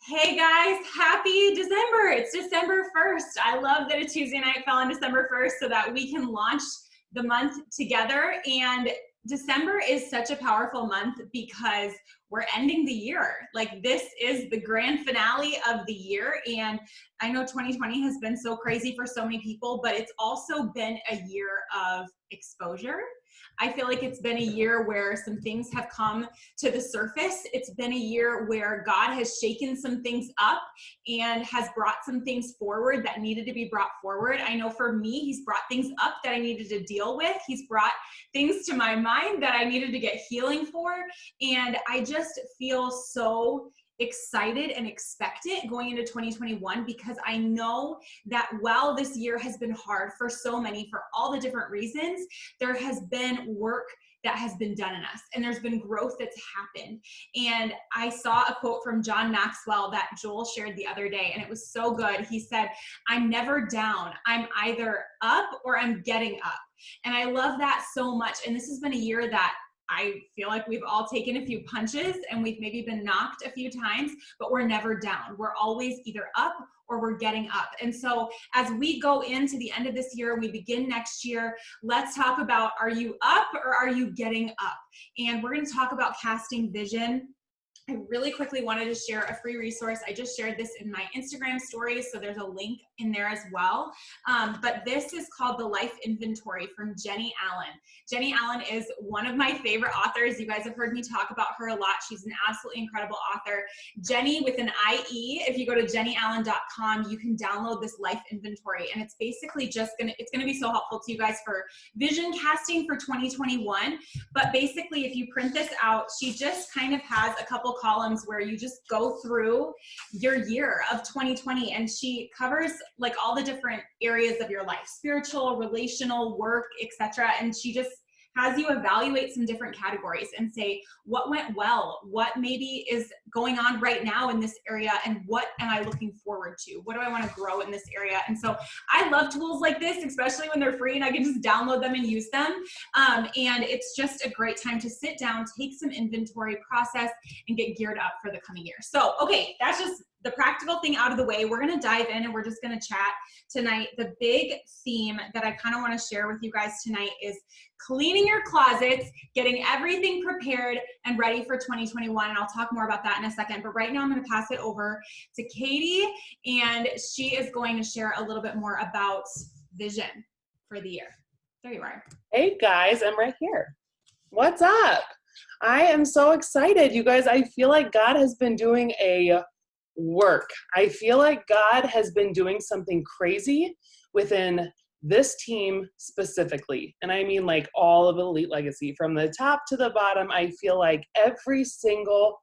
Hey guys, happy December. It's December 1st. I love that a Tuesday night fell on December 1st so that we can launch the month together. And December is such a powerful month because we're ending the year. Like, this is the grand finale of the year. And I know 2020 has been so crazy for so many people, but it's also been a year of exposure. I feel like it's been a year where some things have come to the surface. It's been a year where God has shaken some things up and has brought some things forward that needed to be brought forward. I know for me, He's brought things up that I needed to deal with. He's brought things to my mind that I needed to get healing for. And I just feel so excited and expectant going into 2021 because I know that while this year has been hard for so many, for all the different reasons, there has been work that has been done in us, and there's been growth that's happened. And I saw a quote from John Maxwell that Joel shared the other day, and it was so good. He said, "I'm never down. I'm either up or I'm getting up." And I love that so much. And this has been a year that I feel like we've all taken a few punches and we've maybe been knocked a few times, but we're never down. We're always either up or we're getting up. And so as we go into the end of this year and we begin next year, let's talk about, are you up or are you getting up? And we're going to talk about casting vision. I really quickly wanted to share a free resource. I just shared this in my Instagram stories, so there's a link in there as well. But this is called The Life Inventory from Jenny Allen. Jenny Allen is one of my favorite authors. You guys have heard me talk about her a lot. She's an absolutely incredible author. Jenny with an IE, if you go to jennyallen.com, you can download this life inventory. And it's basically just it's gonna be so helpful to you guys for vision casting for 2021. But basically, if you print this out, she just kind of has a couple columns where you just go through your year of 2020, and she covers like all the different areas of your life: spiritual, relational, work, etc. And she just has you evaluate some different categories and say, what went well, what maybe is going on right now in this area, and what am I looking forward to? What do I want to grow in this area? And so I love tools like this, especially when they're free and I can just download them and use them. And it's just a great time to sit down, take some inventory, process, and get geared up for the coming year. So, okay, that's just the practical thing out of the way. We're going to dive in and we're just going to chat tonight. The big theme that I kind of want to share with you guys tonight is cleaning your closets, getting everything prepared and ready for 2021. And I'll talk more about that in a second. But right now I'm going to pass it over to Katie, and she is going to share a little bit more about vision for the year. There you are. Hey guys, I'm right here. What's up? I am so excited. You guys, I feel like God has been doing a work. I feel like God has been doing something crazy within this team specifically. And I mean like all of Elite Legacy, from the top to the bottom. I feel like every single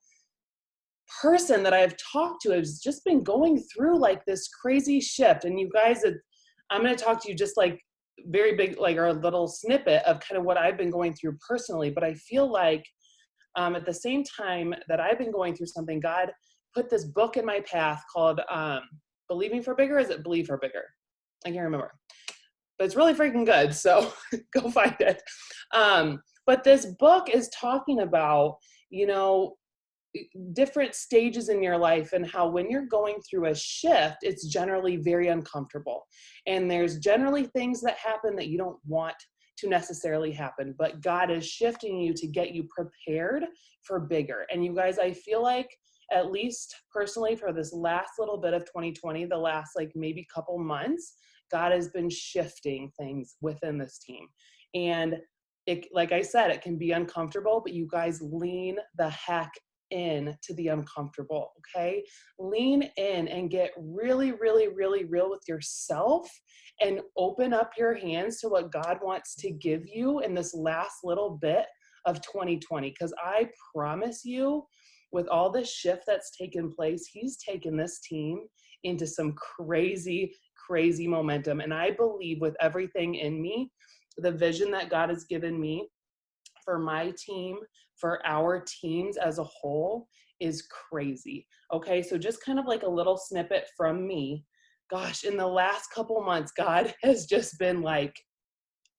person that I've talked to has just been going through like this crazy shift. And you guys, I'm going to talk to you just like very big, like, or a little snippet of kind of what I've been going through personally. But I feel like at the same time that I've been going through something, God put this book in my path called Believing for Bigger. Is it Believe for Bigger? I can't remember, but it's really freaking good. So go find it. But this book is talking about, you know, different stages in your life and how when you're going through a shift, it's generally very uncomfortable. And there's generally things that happen that you don't want to necessarily happen, but God is shifting you to get you prepared for bigger. And you guys, I feel like, at least personally, for this last little bit of 2020, the last like maybe couple months, God has been shifting things within this team. And it, like I said, it can be uncomfortable, but you guys lean the heck in to the uncomfortable, okay? Lean in and get really, really, really real with yourself and open up your hands to what God wants to give you in this last little bit of 2020. Because I promise you, with all this shift that's taken place, He's taken this team into some crazy, crazy momentum. And I believe with everything in me, the vision that God has given me for my team, for our teams as a whole, is crazy. Okay, so just kind of like a little snippet from me. Gosh, in the last couple months, God has just been like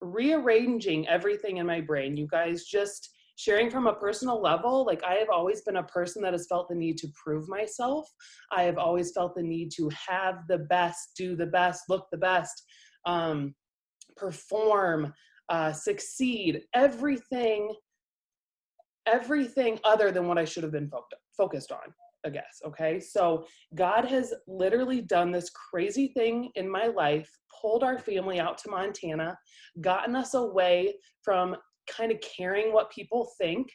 rearranging everything in my brain. You guys, just sharing from a personal level, like I have always been a person that has felt the need to prove myself. I have always felt the need to have the best, do the best, look the best, perform, succeed, everything other than what I should have been focused on, I guess. Okay. So God has literally done this crazy thing in my life, pulled our family out to Montana, gotten us away from kind of caring what people think,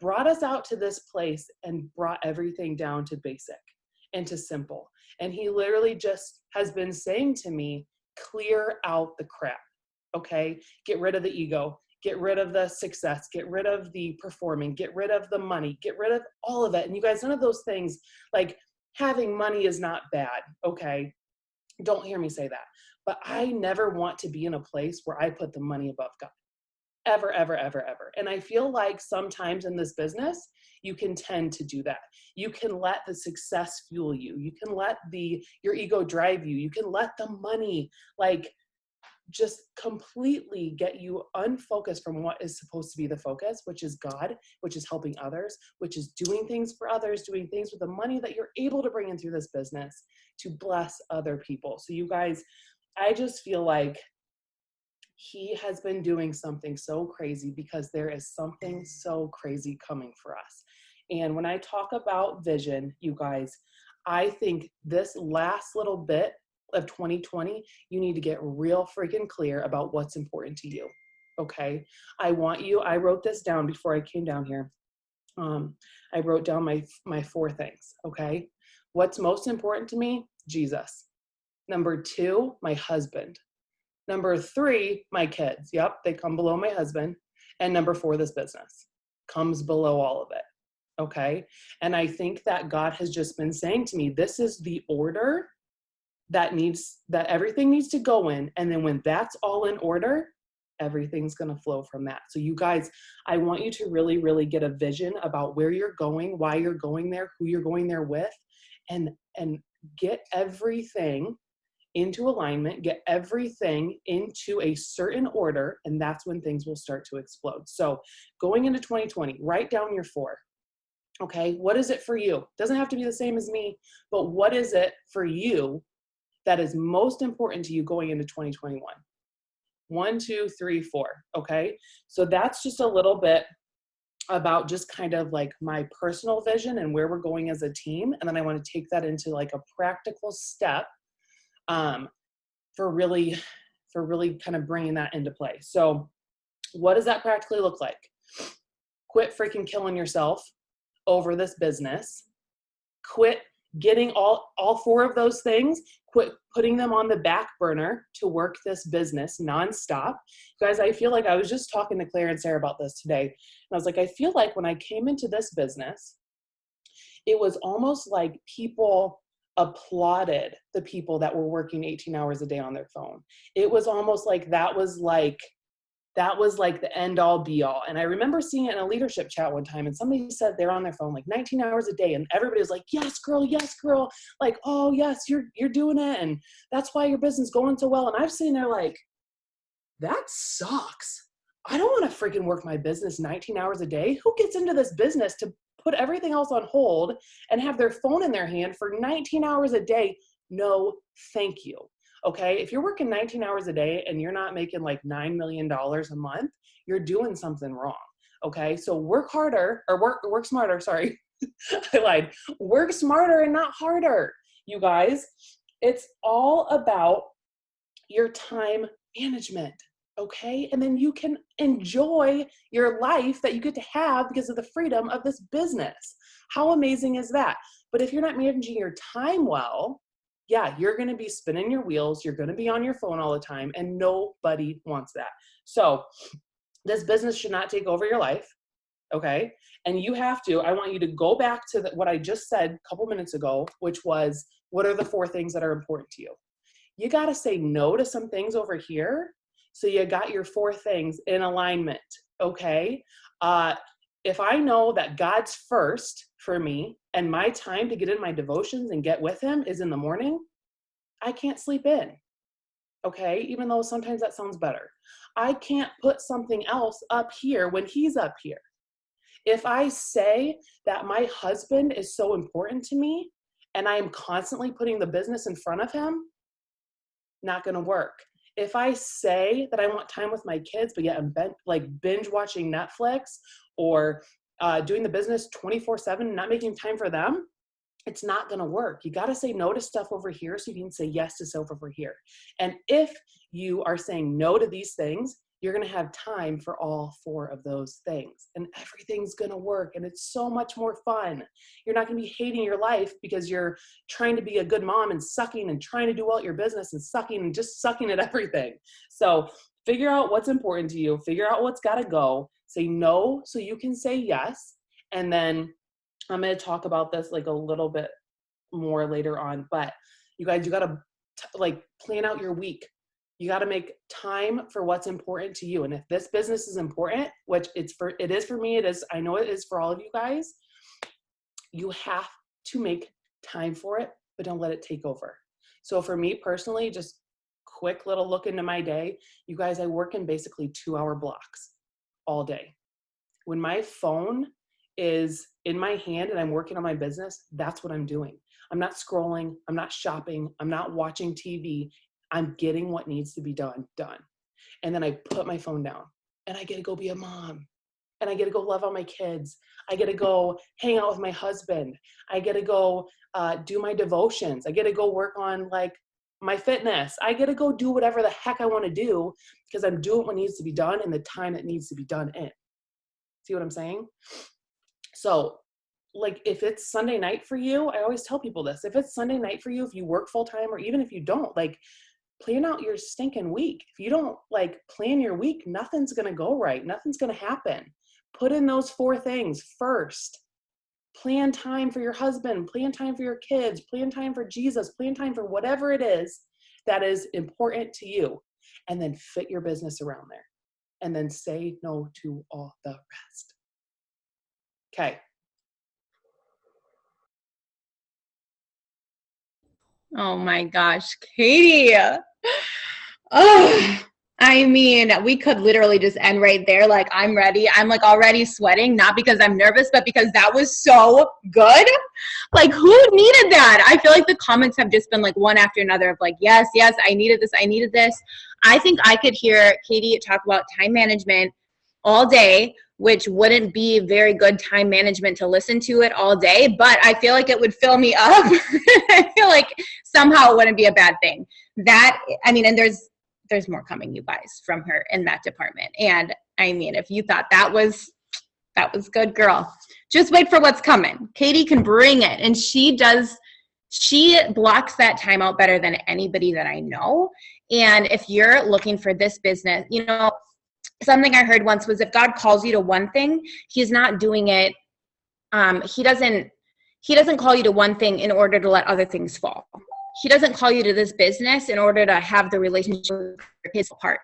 brought us out to this place and brought everything down to basic and to simple. And he literally just has been saying to me, clear out the crap. Okay. Get rid of the ego. Get rid of the success, get rid of the performing, get rid of the money, get rid of all of it. And you guys, none of those things, like having money is not bad, okay? Don't hear me say that. But I never want to be in a place where I put the money above God. Ever, ever, ever, ever. And I feel like sometimes in this business, you can tend to do that. You can let the success fuel you. You can let your ego drive you. You can let the money, just completely get you unfocused from what is supposed to be the focus, which is God, which is helping others, which is doing things for others, doing things with the money that you're able to bring in through this business to bless other people. So you guys, I just feel like he has been doing something so crazy because there is something so crazy coming for us. And when I talk about vision, you guys, I think this last little bit of 2020, you need to get real freaking clear about what's important to you. Okay. I wrote this down before I came down here. I wrote down my 4 things. Okay. What's most important to me? Jesus. Number 2, my husband. Number 3, my kids. Yep. They come below my husband. And number 4, this business comes below all of it. Okay. And I think that God has just been saying to me, this is the order that everything needs to go in. And then when that's all in order, everything's going to flow from that. So you guys, I want you to really, really get a vision about where you're going, why you're going there, who you're going there with, and get everything into alignment, get everything into a certain order. And that's when things will start to explode. So going into 2020, write down your 4. Okay. What is it for you? Doesn't have to be the same as me, but what is it for you that is most important to you going into 2021? 1, 2, 3, 4. Okay. So that's just a little bit about just kind of like my personal vision and where we're going as a team. And then I want to take that into like a practical step for really kind of bringing that into play. So what does that practically look like? Quit freaking killing yourself over this business. Quit getting all 4 of those things, quit putting them on the back burner to work this business nonstop. Guys, I feel like I was just talking to Claire and Sarah about this today. And I was like, I feel like when I came into this business, it was almost like people applauded the people that were working 18 hours a day on their phone. It was almost like that was like the end all be all. And I remember seeing it in a leadership chat one time, and somebody said they're on their phone like 19 hours a day, and everybody was like, yes, girl, like, oh yes, you're doing it. And that's why your business is going so well. And I've seen there like, that sucks. I don't want to freaking work my business 19 hours a day. Who gets into this business to put everything else on hold and have their phone in their hand for 19 hours a day? No, thank you. Okay. If you're working 19 hours a day and you're not making like $9 million a month, you're doing something wrong. Okay. So work harder or work smarter. Sorry. I lied. Work smarter and not harder. You guys, it's all about your time management. Okay. And then you can enjoy your life that you get to have because of the freedom of this business. How amazing is that? But if you're not managing your time well, yeah, you're going to be spinning your wheels. You're going to be on your phone all the time, and nobody wants that. So this business should not take over your life. Okay. And you have to, I want you to go back to what I just said a couple minutes ago, which was, what are the 4 things that are important to you? You got to say no to some things over here. So you got your 4 things in alignment. Okay. If I know that God's first for me and my time to get in my devotions and get with him is in the morning, I can't sleep in. Okay. Even though sometimes that sounds better. I can't put something else up here when he's up here. If I say that my husband is so important to me and I am constantly putting the business in front of him, not going to work. If I say that I want time with my kids, but yet I'm binge watching Netflix or doing the business 24/7, not making time for them, it's not going to work. You got to say no to stuff over here so you can say yes to stuff over here. And if you are saying no to these things, you're going to have time for all 4 of those things, and everything's going to work, and it's so much more fun. You're not going to be hating your life because you're trying to be a good mom and sucking and trying to do well at your business and sucking and just sucking at everything. So figure out what's important to you, figure out what's got to go, say no so you can say yes. And then I'm going to talk about this like a little bit more later on, but you guys, you got to plan out your week. You got to make time for what's important to you. And if this business is important, which it is for me, I know it is for all of you guys, you have to make time for it, but don't let it take over. So for me personally, just quick little look into my day. You guys, I work in basically 2-hour blocks all day. When my phone is in my hand and I'm working on my business, that's what I'm doing. I'm not scrolling, I'm not shopping, I'm not watching TV. I'm getting what needs to be done. And then I put my phone down and I get to go be a mom, and I get to go love on my kids. I get to go hang out with my husband. I get to go do my devotions. I get to go work on like my fitness. I get to go do whatever the heck I want to do because I'm doing what needs to be done in the time it needs to be done in. See what I'm saying? So like if it's Sunday night for you, I always tell people this, if it's Sunday night for you, if you work full time, or even if you don't, like plan out your stinking week. If you don't like plan your week, nothing's going to go right. Nothing's going to happen. Put in those 4 things first. Plan time for your husband, plan time for your kids, plan time for Jesus, plan time for whatever it is that is important to you, and then fit your business around there. And then say no to all the rest. Okay. Oh my gosh, Katie. Oh, I mean, we could literally just end right there. Like, I'm ready. I'm like already sweating, not because I'm nervous, but because that was so good. Like, who needed that? I feel like the comments have just been like one after another of like, yes, I needed this. I needed this. I think I could hear Katie talk about time management all day, which wouldn't be very good time management to listen to it all day, but I feel like it would fill me up. I feel like somehow it wouldn't be a bad thing. And there's more coming, you guys, from her in that department. And I mean, if you thought that was good, girl, just wait for what's coming. Katie can bring it, and she blocks that time out better than anybody that I know. And if you're looking for this business, something I heard once was if God calls you to one thing, he's not doing it. He doesn't call you to one thing in order to let other things fall. He doesn't call you to this business in order to have the relationship with his part.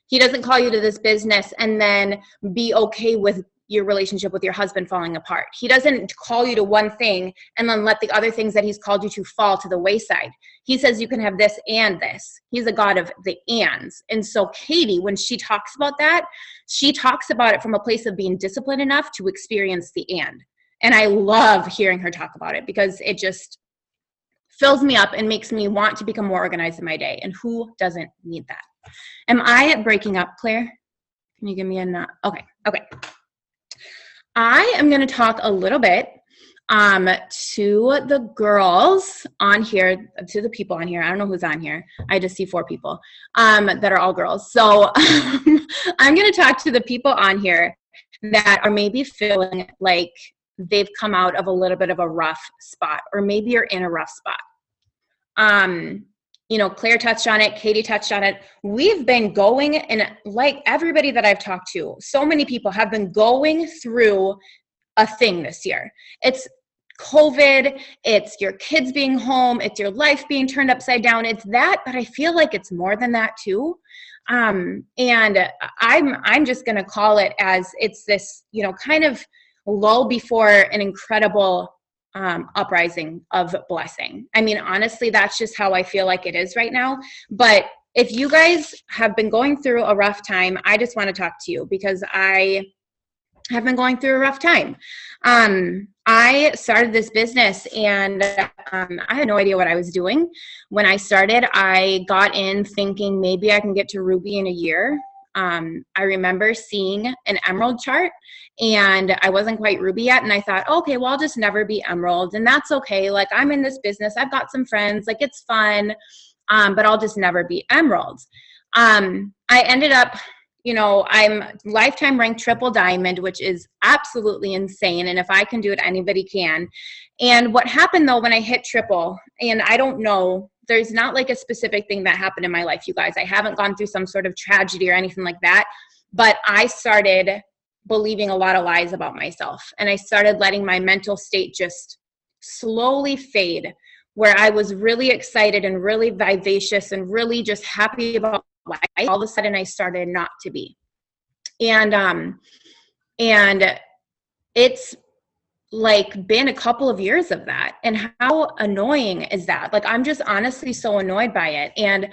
He doesn't call you to this business and then be okay with your relationship with your husband falling apart. He doesn't call you to one thing and then let the other things that he's called you to fall to the wayside. He says you can have this and this. He's a God of the ands. And so Katie, when she talks about that, she talks about it from a place of being disciplined enough to experience the and. And I love hearing her talk about it because it just fills me up and makes me want to become more organized in my day. And who doesn't need that? Am I breaking up, Claire? Can you give me a nod? Okay. I am going to talk a little bit to the girls on here, to the people on here. I don't know who's on here. I just see 4 people that are all girls. So I'm going to talk to the people on here that are maybe feeling like they've come out of a little bit of a rough spot, or maybe you're in a rough spot. Claire touched on it. Katie touched on it. We've been going, and like everybody that I've talked to, so many people have been going through a thing this year. It's COVID, it's your kids being home, it's your life being turned upside down. It's that, but I feel like it's more than that too. And I'm just going to call it as it's this, kind of lull before an incredible uprising of blessing. I mean, honestly, that's just how I feel like it is right now. But if you guys have been going through a rough time, I just want to talk to you because I have been going through a rough time. I started this business and I had no idea what I was doing. When I started, I got in thinking maybe I can get to Ruby in a year. I remember seeing an emerald chart and I wasn't quite Ruby yet. And I thought, okay, well, I'll just never be emerald. And that's okay. Like, I'm in this business. I've got some friends. Like, it's fun. But I'll just never be emerald. I ended up, I'm lifetime ranked triple diamond, which is absolutely insane. And if I can do it, anybody can. And what happened though, when I hit triple, and I don't know, there's not like a specific thing that happened in my life, you guys. I haven't gone through some sort of tragedy or anything like that, but I started believing a lot of lies about myself. And I started letting my mental state just slowly fade, where I was really excited and really vivacious and really just happy about life. All of a sudden I started not to be. And it's like been a couple of years of that. And how annoying is that? Like, I'm just honestly so annoyed by it. And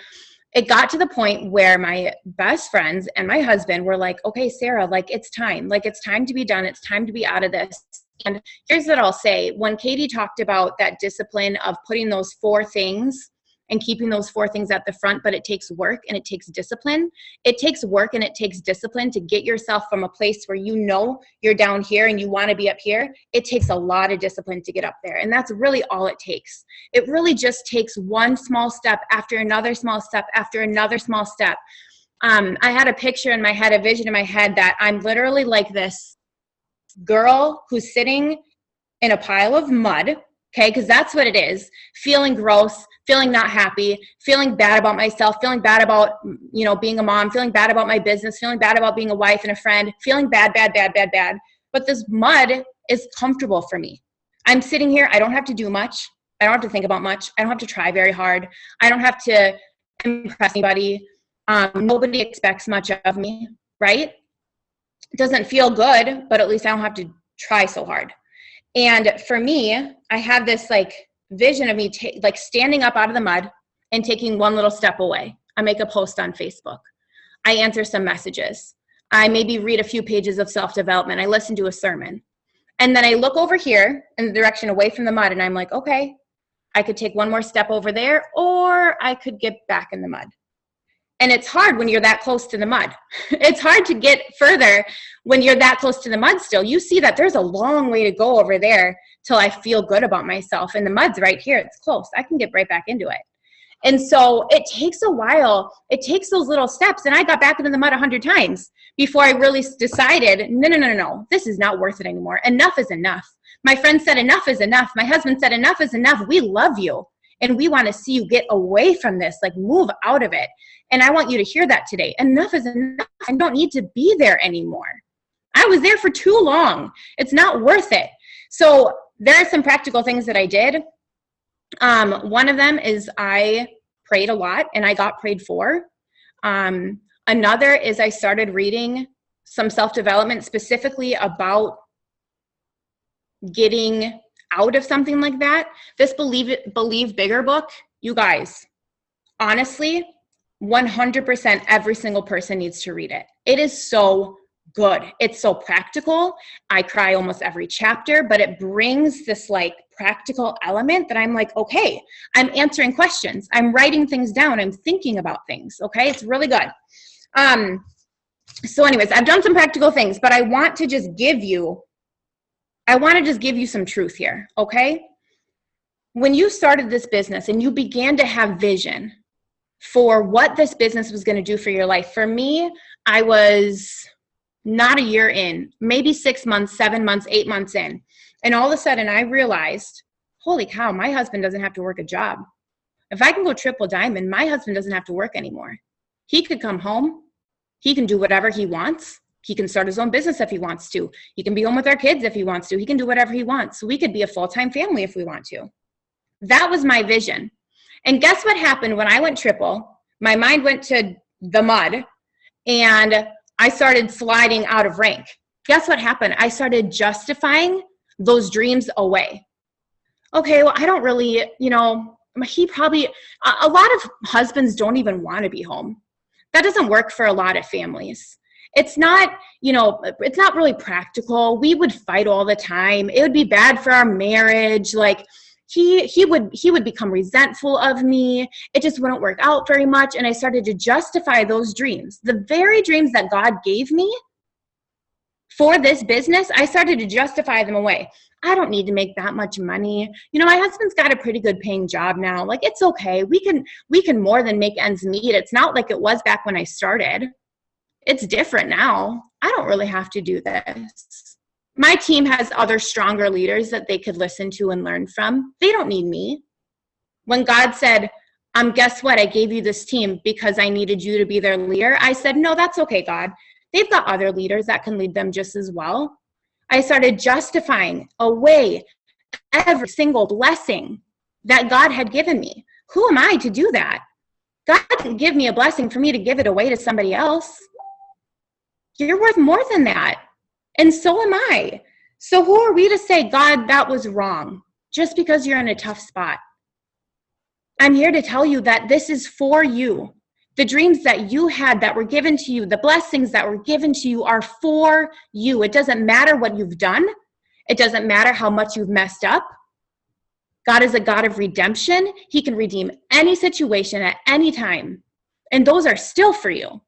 it got to the point where my best friends and my husband were like, okay, Sarah, like, it's time. Like, it's time to be done. It's time to be out of this. And here's what I'll say. When Katie talked about that discipline of putting those 4 things and keeping those 4 things at the front, but it takes work and it takes discipline. It takes work and it takes discipline to get yourself from a place where you're down here and you want to be up here. It takes a lot of discipline to get up there. And that's really all it takes. It really just takes one small step after another small step after another small step. I had a picture in my head, a vision in my head that I'm literally like this girl who's sitting in a pile of mud, okay, because that's what it is, feeling gross, feeling not happy, feeling bad about myself, feeling bad about, being a mom, feeling bad about my business, feeling bad about being a wife and a friend, feeling bad. But this mud is comfortable for me. I'm sitting here. I don't have to do much. I don't have to think about much. I don't have to try very hard. I don't have to impress anybody. Nobody expects much of me, right? It doesn't feel good, but at least I don't have to try so hard. And for me, I have this like vision of me like standing up out of the mud and taking one little step away. I make a post on Facebook. I answer some messages. I maybe read a few pages of self-development. I listen to a sermon. And then I look over here in the direction away from the mud and I'm like, okay, I could take one more step over there or I could get back in the mud. And it's hard when you're that close to the mud. It's hard to get further when you're that close to the mud still. You see that there's a long way to go over there till I feel good about myself. And the mud's right here. It's close. I can get right back into it. And so it takes a while. It takes those little steps. And I got back into the mud 100 times before I really decided, no, this is not worth it anymore. Enough is enough. My friend said enough is enough. My husband said enough is enough. We love you. And we want to see you get away from this, like move out of it. And I want you to hear that today. Enough is enough. I don't need to be there anymore. I was there for too long. It's not worth it. So there are some practical things that I did. One of them is I prayed a lot and I got prayed for. Another is I started reading some self-development specifically about getting out of something like that. This Believe Bigger book, you guys, honestly, 100% every single person needs to read it. It is so good. It's so practical. I cry almost every chapter, but it brings this like practical element that I'm like, okay, I'm answering questions. I'm writing things down. I'm thinking about things. Okay. It's really good. So anyways, I've done some practical things, but I want to just give you some truth here. Okay. When you started this business and you began to have vision for what this business was going to do for your life, for me, I was not a year in, maybe 6 months, 7 months, 8 months in. And all of a sudden I realized, holy cow, my husband doesn't have to work a job. If I can go triple diamond, my husband doesn't have to work anymore. He could come home. He can do whatever he wants. He can start his own business if he wants to. He can be home with our kids if he wants to. He can do whatever he wants. So we could be a full-time family if we want to. That was my vision. And guess what happened when I went triple? My mind went to the mud and I started sliding out of rank. Guess what happened? I started justifying those dreams away. Okay, well, I don't really, a lot of husbands don't even want to be home. That doesn't work for a lot of families. It's not, it's not really practical. We would fight all the time. It would be bad for our marriage. Like he would become resentful of me. It just wouldn't work out very much. And I started to justify those dreams. The very dreams that God gave me for this business, I started to justify them away. I don't need to make that much money. My husband's got a pretty good paying job now. Like, it's okay. We can more than make ends meet. It's not like it was back when I started. It's different now. I don't really have to do this. My team has other stronger leaders that they could listen to and learn from. They don't need me. When God said, guess what? I gave you this team because I needed you to be their leader. I said, no, that's okay, God. They've got other leaders that can lead them just as well. I started justifying away every single blessing that God had given me. Who am I to do that? God didn't give me a blessing for me to give it away to somebody else. You're worth more than that. And so am I. So who are we to say, God, that was wrong, just because you're in a tough spot? I'm here to tell you that this is for you. The dreams that you had that were given to you, the blessings that were given to you are for you. It doesn't matter what you've done. It doesn't matter how much you've messed up. God is a God of redemption. He can redeem any situation at any time. And those are still for you.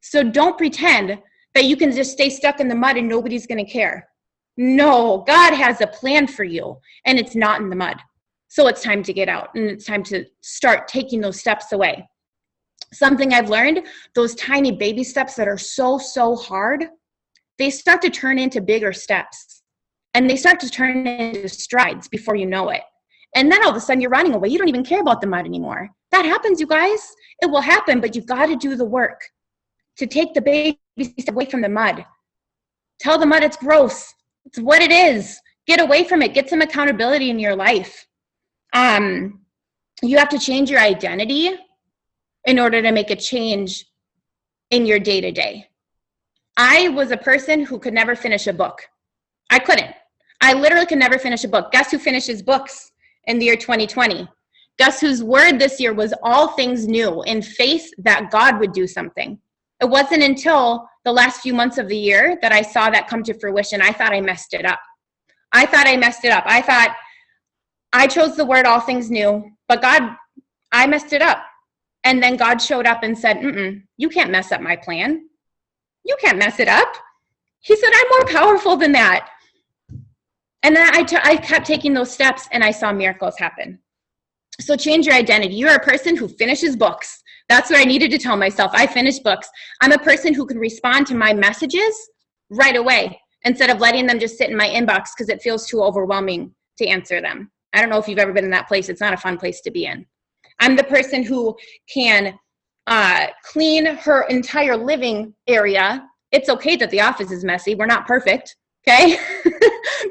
So don't pretend that you can just stay stuck in the mud and nobody's going to care. No, God has a plan for you, and it's not in the mud. So it's time to get out, and it's time to start taking those steps away. Something I've learned, those tiny baby steps that are so, so hard, they start to turn into bigger steps. And they start to turn into strides before you know it. And then all of a sudden you're running away. You don't even care about the mud anymore. That happens, you guys. It will happen, but you've got to do the work to take the baby step away from the mud. Tell the mud it's gross. It's what it is. Get away from it. Get some accountability in your life. You have to change your identity in order to make a change in your day-to-day. I was a person who could never finish a book. I couldn't. I literally could never finish a book. Guess who finishes books in the year 2020? Guess whose word this year was all things new, in faith that God would do something. It wasn't until the last few months of the year that I saw that come to fruition. I thought I messed it up. I thought I chose the word all things new, but God, I messed it up. And then God showed up and said, you can't mess up my plan. You can't mess it up. He said, I'm more powerful than that. And then I kept taking those steps, and I saw miracles happen. So change your identity. You're a person who finishes books. That's what I needed to tell myself. I finish books. I'm a person who can respond to my messages right away instead of letting them just sit in my inbox because it feels too overwhelming to answer them. I don't know if you've ever been in that place. It's not a fun place to be in. I'm the person who can clean her entire living area. It's okay that the office is messy. We're not perfect, okay?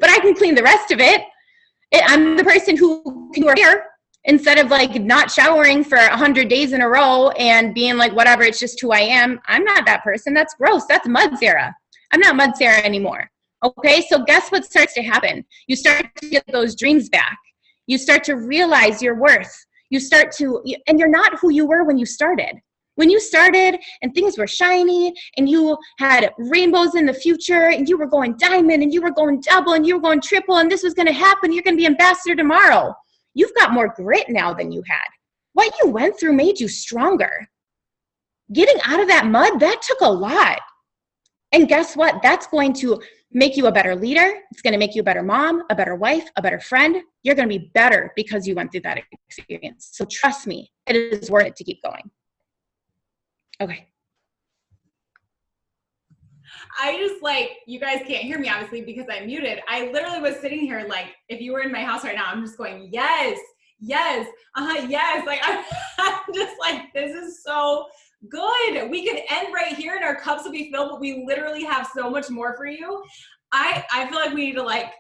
But I can clean the rest of it. I'm the person who can wear hair instead of like not showering for 100 days in a row and being like, whatever, it's just who I am. I'm not that person. That's gross. That's Mud Sarah. I'm not Mud Sarah anymore. Okay, so guess what starts to happen? You start to get those dreams back. You start to realize your worth. And you're not who you were when you started. When you started and things were shiny and you had rainbows in the future and you were going diamond and you were going double and you were going triple and this was going to happen, you're going to be ambassador tomorrow. You've got more grit now than you had. What you went through made you stronger. Getting out of that mud, that took a lot. And guess what? That's going to make you a better leader. It's going to make you a better mom, a better wife, a better friend. You're going to be better because you went through that experience. So trust me, it is worth it to keep going. Okay. I just you guys can't hear me obviously because I'm muted. I literally was sitting here if you were in my house right now, I'm just going, yes, yes, yes. I'm just this is so good. We could end right here and our cups will be filled, but we literally have so much more for you. I feel like we need to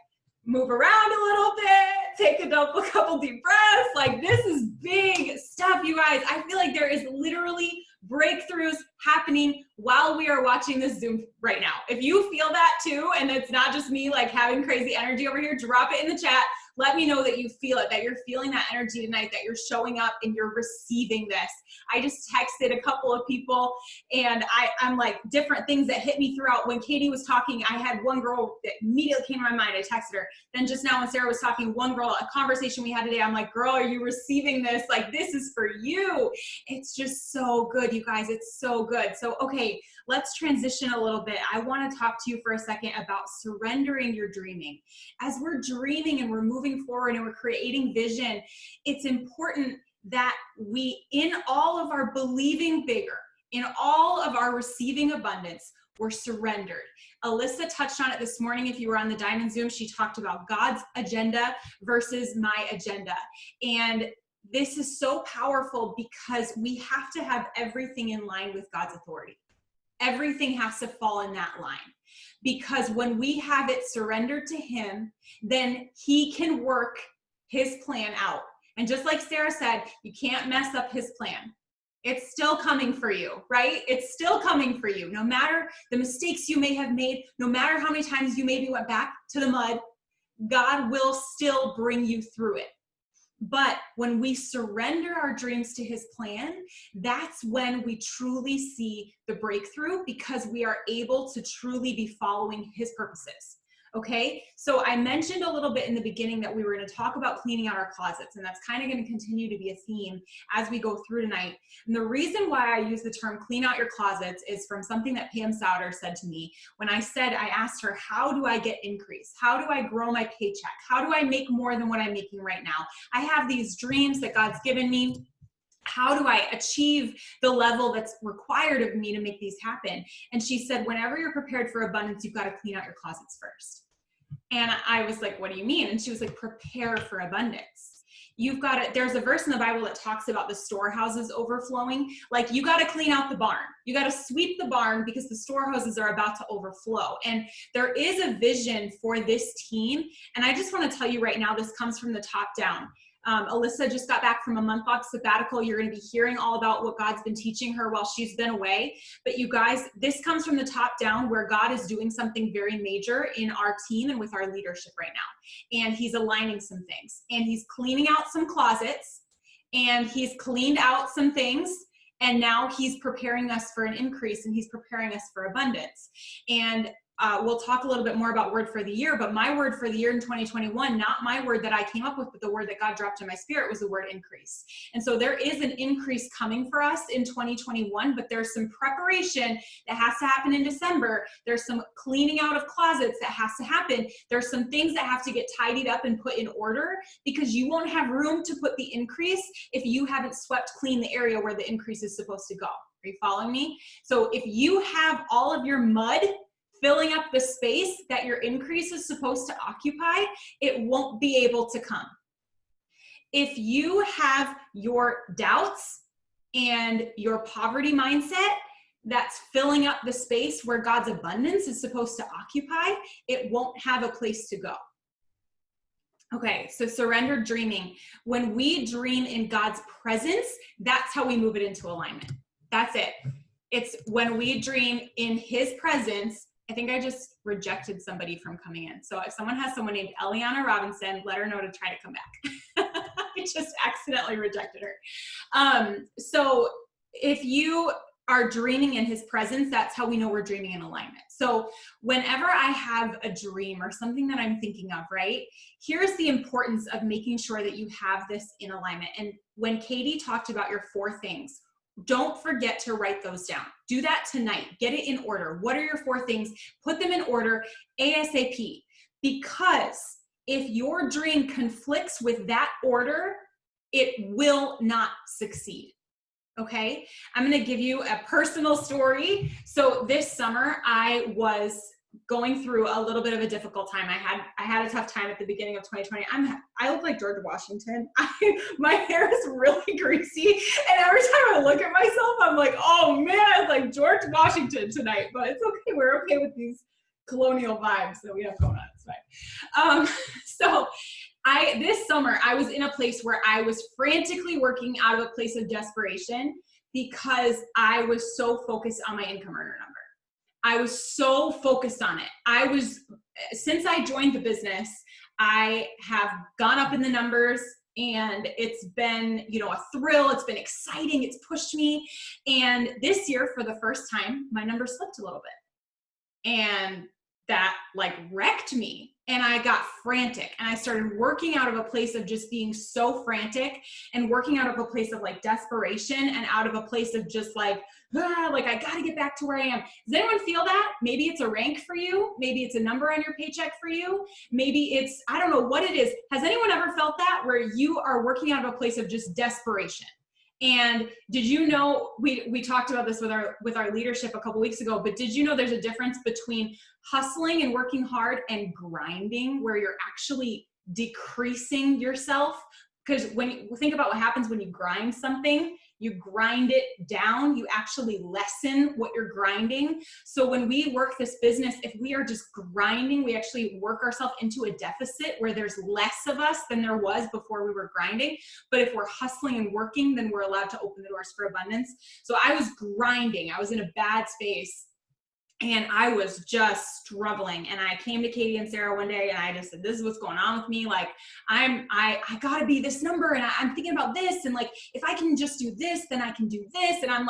move around a little bit, take a couple deep breaths. This is big stuff, you guys. I feel like there is literally breakthroughs happening while we are watching this Zoom right now. If you feel that too, and it's not just me having crazy energy over here, drop it in the chat. Let me know that you feel it, that you're feeling that energy tonight, that you're showing up and you're receiving this. I just texted a couple of people, and I'm like, different things that hit me throughout. When Katie was talking, I had one girl that immediately came to my mind. I texted her. Then just now when Sarah was talking, one girl, a conversation we had today, I'm like, girl, are you receiving this? Like, this is for you. It's just so good, you guys. It's so good. So, okay, let's transition a little bit. I want to talk to you for a second about surrendering your dreaming. As we're dreaming and we're moving forward and we're creating vision, it's important that we, in all of our believing bigger, in all of our receiving abundance, we're surrendered. Alyssa touched on it this morning. If you were on the Diamond Zoom, she talked about God's agenda versus my agenda. And this is so powerful because we have to have everything in line with God's authority. Everything has to fall in that line. Because when we have it surrendered to him, then he can work his plan out. And just like Sarah said, you can't mess up his plan. It's still coming for you, right? It's still coming for you. No matter the mistakes you may have made, no matter how many times you maybe went back to the mud, God will still bring you through it. But when we surrender our dreams to his plan, that's when we truly see the breakthrough, because we are able to truly be following his purposes. Okay, so I mentioned a little bit in the beginning that we were going to talk about cleaning out our closets, and that's kind of going to continue to be a theme as we go through tonight. And the reason why I use the term clean out your closets is from something that Pam Souter said to me when I asked her, how do I get increase? How do I grow my paycheck? How do I make more than what I'm making right now? I have these dreams that God's given me. How do I achieve the level that's required of me to make these happen? And she said, whenever you're prepared for abundance, you've got to clean out your closets first. And I was like, what do you mean? And she was like, prepare for abundance. You've got to, there's a verse in the Bible that talks about the storehouses overflowing. Like, you got to clean out the barn. You got to sweep the barn because the storehouses are about to overflow. And there is a vision for this team. And I just want to tell you right now, this comes from the top down. Alyssa just got back from a month-long sabbatical. You're going to be hearing all about what God's been teaching her while she's been away. But you guys, this comes from the top down, where God is doing something very major in our team and with our leadership right now. And he's aligning some things. And he's cleaning out some closets. And he's cleaned out some things. And now he's preparing us for an increase, and he's preparing us for abundance. And we'll talk a little bit more about word for the year, but my word for the year in 2021, not my word that I came up with, but the word that God dropped in my spirit, was the word increase. And so there is an increase coming for us in 2021, but there's some preparation that has to happen in December. There's some cleaning out of closets that has to happen. There's some things that have to get tidied up and put in order, because you won't have room to put the increase if you haven't swept clean the area where the increase is supposed to go. Are you following me? So if you have all of your mud filling up the space that your increase is supposed to occupy, it won't be able to come. If you have your doubts and your poverty mindset that's filling up the space where God's abundance is supposed to occupy, it won't have a place to go. Okay, so surrendered dreaming. When we dream in God's presence, that's how we move it into alignment. That's it. It's when we dream in his presence. I think I just rejected somebody from coming in. So if someone has someone named Eliana Robinson, let her know to try to come back. I just accidentally rejected her. So if you are dreaming in his presence, that's how we know we're dreaming in alignment. So whenever I have a dream or something that I'm thinking of, right, here's the importance of making sure that you have this in alignment. And when Katie talked about your 4 things, don't forget to write those down. Do that tonight. Get it in order. What are your 4 things? Put them in order ASAP. Because if your dream conflicts with that order, it will not succeed. Okay? I'm going to give you a personal story. So this summer, I was going through a little bit of a difficult time. I had a tough time at the beginning of 2020. I look like George Washington. My hair is really greasy, and every time I look at myself, I'm like, oh man, it's like George Washington tonight. But it's okay. We're okay with these colonial vibes that we have going on. It's fine. So this summer, I was in a place where I was frantically working out of a place of desperation, because I was so focused on my income earner number. I was so focused on it. Since I joined the business, I have gone up in the numbers, and it's been, a thrill. It's been exciting. It's pushed me. And this year, for the first time, my numbers slipped a little bit. And that wrecked me. And I got frantic, and I started working out of a place of just being so frantic, and working out of a place of desperation, and out of a place of just I got to get back to where I am. Does anyone feel that? Maybe it's a rank for you. Maybe it's a number on your paycheck for you. Maybe it's, I don't know what it is. Has anyone ever felt that, where you are working out of a place of just desperation? And did you know, we talked about this with our leadership a couple weeks ago, but did you know there's a difference between hustling and working hard and grinding, where you're actually decreasing yourself? Because when you think about what happens when you grind something, you grind it down, you actually lessen what you're grinding. So when we work this business, if we are just grinding, we actually work ourselves into a deficit where there's less of us than there was before we were grinding. But if we're hustling and working, then we're allowed to open the doors for abundance. So I was grinding. I was in a bad space. And I was just struggling. And I came to Katie and Sarah one day, and I just said, this is what's going on with me. I gotta be this number, and I'm thinking about this. And if I can just do this, then I can do this. And I'm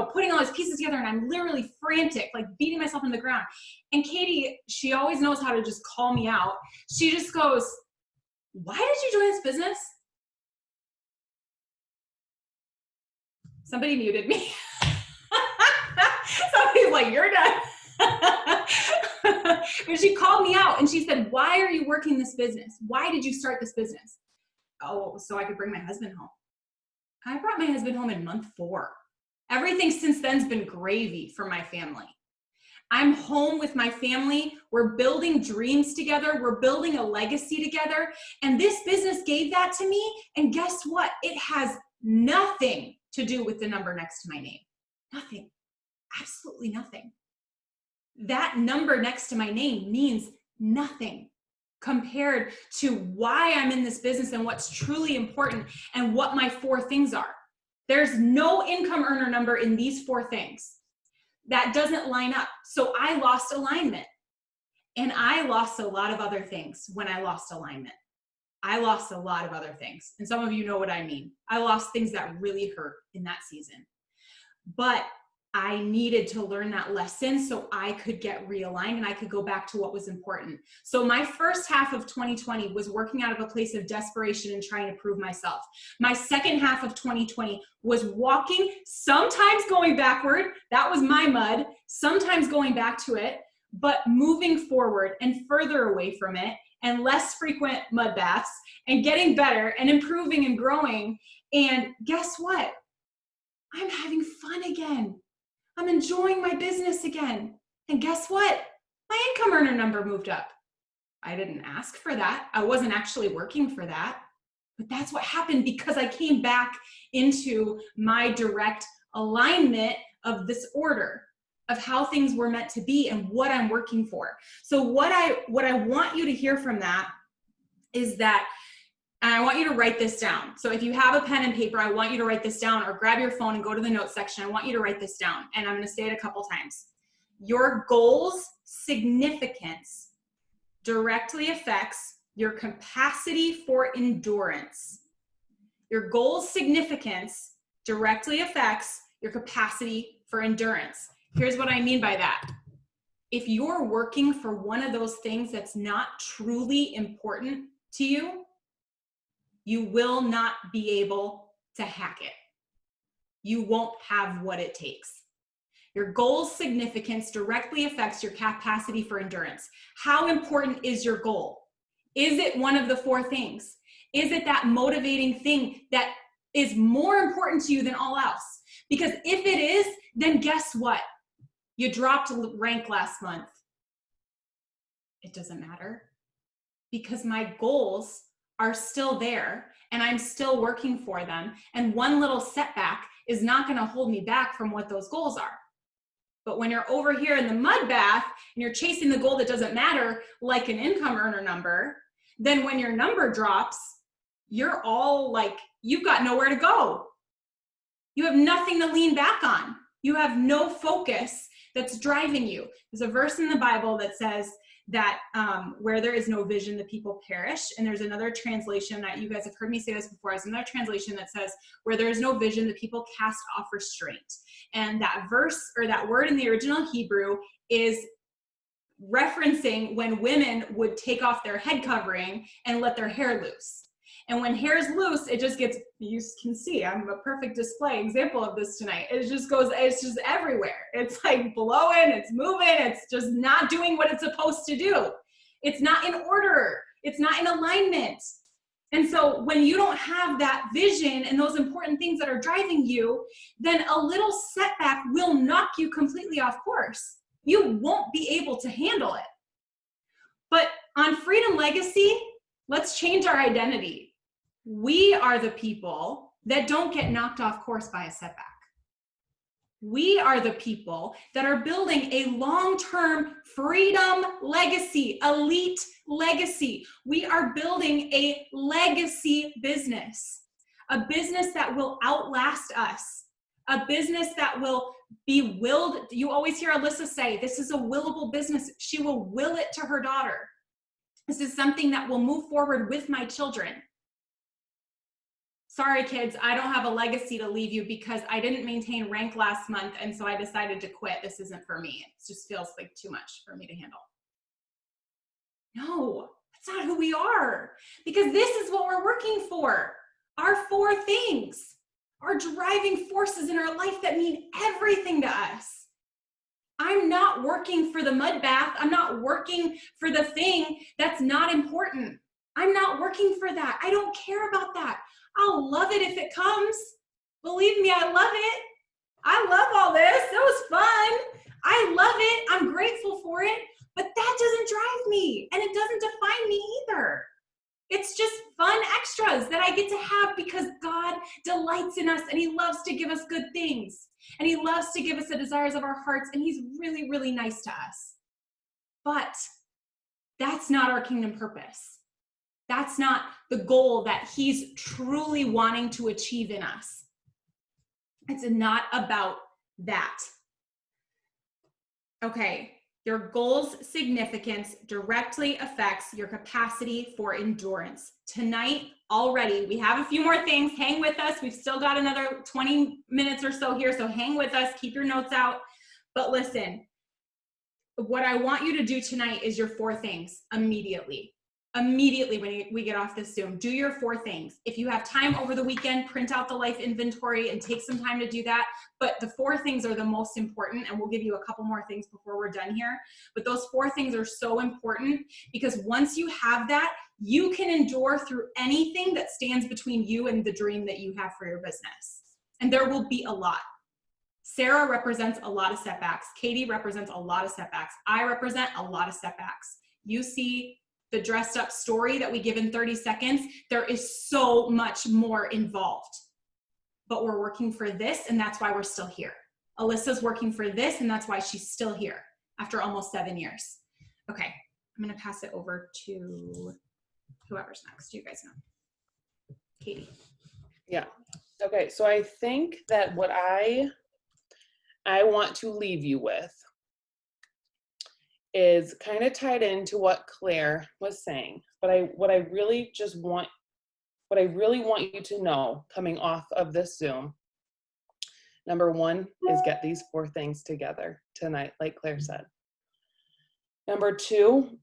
putting all these pieces together, and I'm literally frantic, beating myself in the ground. And Katie, she always knows how to just call me out. She just goes, why did you join this business? Somebody muted me. Somebody's like, you're done. But she called me out, and she said, why are you working this business? Why did you start this business? Oh, so I could bring my husband home. I brought my husband home in month 4. Everything since then's been gravy for my family. I'm home with my family. We're building dreams together. We're building a legacy together. And this business gave that to me. And guess what? It has nothing to do with the number next to my name. Nothing. Absolutely nothing. That number next to my name means nothing compared to why I'm in this business and what's truly important and what my 4 things are. There's no income earner number in these 4 things. That doesn't line up. So I lost alignment. And I lost a lot of other things when I lost alignment. I lost a lot of other things. And some of you know what I mean. I lost things that really hurt in that season. But I needed to learn that lesson so I could get realigned and I could go back to what was important. So my first half of 2020 was working out of a place of desperation and trying to prove myself. My second half of 2020 was walking, sometimes going backward. That was my mud. Sometimes going back to it, but moving forward and further away from it, and less frequent mud baths, and getting better and improving and growing. And guess what? I'm having fun again. I'm enjoying my business again. And guess what? My income earner number moved up. I didn't ask for that. I wasn't actually working for that. But that's what happened because I came back into my direct alignment of this order of how things were meant to be and what I'm working for. So what I want you to hear from that is that, and I want you to write this down. So if you have a pen and paper, I want you to write this down, or grab your phone and go to the notes section. I want you to write this down, and I'm going to say it a couple times. Your goals' significance directly affects your capacity for endurance. Your goals' significance directly affects your capacity for endurance. Here's what I mean by that. If you're working for one of those things that's not truly important to you, you will not be able to hack it. You won't have what it takes. Your goal's significance directly affects your capacity for endurance. How important is your goal? Is it one of the 4 things? Is it that motivating thing that is more important to you than all else? Because if it is, then guess what? You dropped rank last month. It doesn't matter because my goals are still there and I'm still working for them. And one little setback is not going to hold me back from what those goals are. But when you're over here in the mud bath and you're chasing the goal that doesn't matter, like an income earner number, then when your number drops, you're all you've got nowhere to go. You have nothing to lean back on. You have no focus that's driving you. There's a verse in the Bible that says that where there is no vision, the people perish. And there's another translation that you guys have heard me say this before. There's another translation that says, where there is no vision, the people cast off restraint. And that verse, or that word in the original Hebrew, is referencing when women would take off their head covering and let their hair loose. And when hair is loose, it just gets, you can see, I'm a perfect display example of this tonight. It just goes, it's just everywhere. It's like blowing, it's moving, it's just not doing what it's supposed to do. It's not in order. It's not in alignment. And so when you don't have that vision and those important things that are driving you, then a little setback will knock you completely off course. You won't be able to handle it. But on Freedom Legacy, let's change our identity. We are the people that don't get knocked off course by a setback. We are the people that are building a long-term freedom legacy, elite legacy. We are building a legacy business, a business that will outlast us, a business that will be willed. You always hear Alyssa say, this is a willable business. She will will it to her daughter. This is something that will move forward with my children. Sorry, kids, I don't have a legacy to leave you because I didn't maintain rank last month, and so I decided to quit. This isn't for me. It just feels like too much for me to handle. No, that's not who we are, because this is what we're working for. Our 4 things, our driving forces in our life that mean everything to us. I'm not working for the mud bath. I'm not working for the thing that's not important. I'm not working for that. I don't care about that. I'll love it if it comes. Believe me, I love it. I love all this. That was fun. I love it. I'm grateful for it. But that doesn't drive me, and it doesn't define me either. It's just fun extras that I get to have because God delights in us, and he loves to give us good things. And he loves to give us the desires of our hearts, and he's really, really nice to us. But that's not our kingdom purpose. That's not the goal that he's truly wanting to achieve in us. It's not about that. Okay, your goal's significance directly affects your capacity for endurance. Tonight, already, we have a few more things. Hang with us. We've still got another 20 minutes or so here, so hang with us. Keep your notes out. But listen, what I want you to do tonight is your 4 things immediately. Immediately when we get off this Zoom, do your 4 things. If you have time over the weekend, print out the life inventory and take some time to do that. But the 4 things are the most important, and we'll give you a couple more things before we're done here. But those 4 things are so important because once you have that, you can endure through anything that stands between you and the dream that you have for your business. And there will be a lot. Sarah represents a lot of setbacks. Katie represents a lot of setbacks. I represent a lot of setbacks. You see the dressed up story that we give in 30 seconds, there is so much more involved. But we're working for this, and that's why we're still here. Alyssa's working for this, and that's why she's still here after almost 7 years. Okay, I'm gonna pass it over to whoever's next. You guys know. Katie. Yeah. Okay, so I think that what I want to leave you with is kind of tied into what Claire was saying, but what I really want you to know coming off of this Zoom, number 1 is get these 4 things together tonight, like Claire said. Number 2,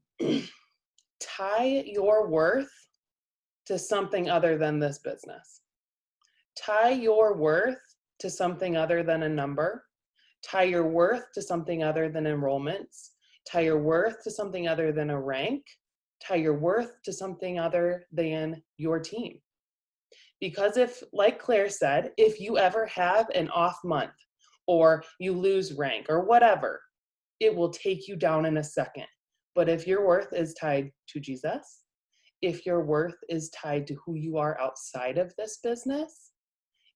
tie your worth to something other than this business. Tie your worth to something other than a number. Tie your worth to something other than enrollments. Tie your worth to something other than a rank. Tie your worth to something other than your team. Because if, like Claire said, if you ever have an off month or you lose rank or whatever, it will take you down in a second. But if your worth is tied to Jesus, if your worth is tied to who you are outside of this business,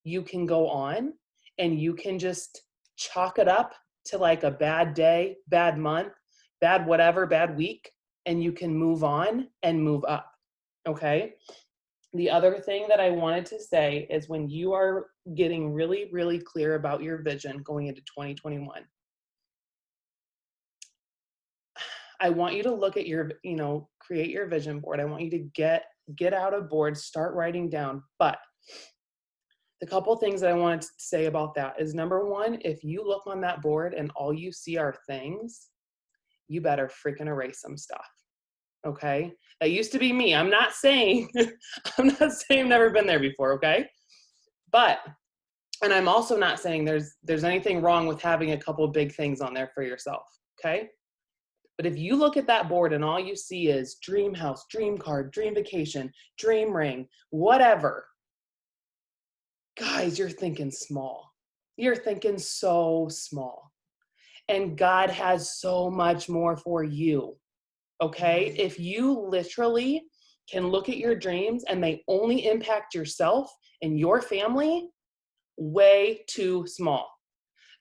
you can go on and you can just chalk it up to like a bad day, bad month, bad whatever, bad week, and you can move on and move up, okay? The other thing that I wanted to say is when you are getting really, really clear about your vision going into 2021, I want you to look at your, create your vision board. I want you to get out a board, start writing down. But the couple things that I wanted to say about that is, number one, if you look on that board and all you see are things, you better freaking erase some stuff. Okay? That used to be me. I'm not saying I've never been there before, okay? And I'm also not saying there's anything wrong with having a couple of big things on there for yourself, okay? But if you look at that board and all you see is dream house, dream car, dream vacation, dream ring, whatever, guys, you're thinking small. You're thinking so small. And God has so much more for you, okay? If you literally can look at your dreams and they only impact yourself and your family, way too small.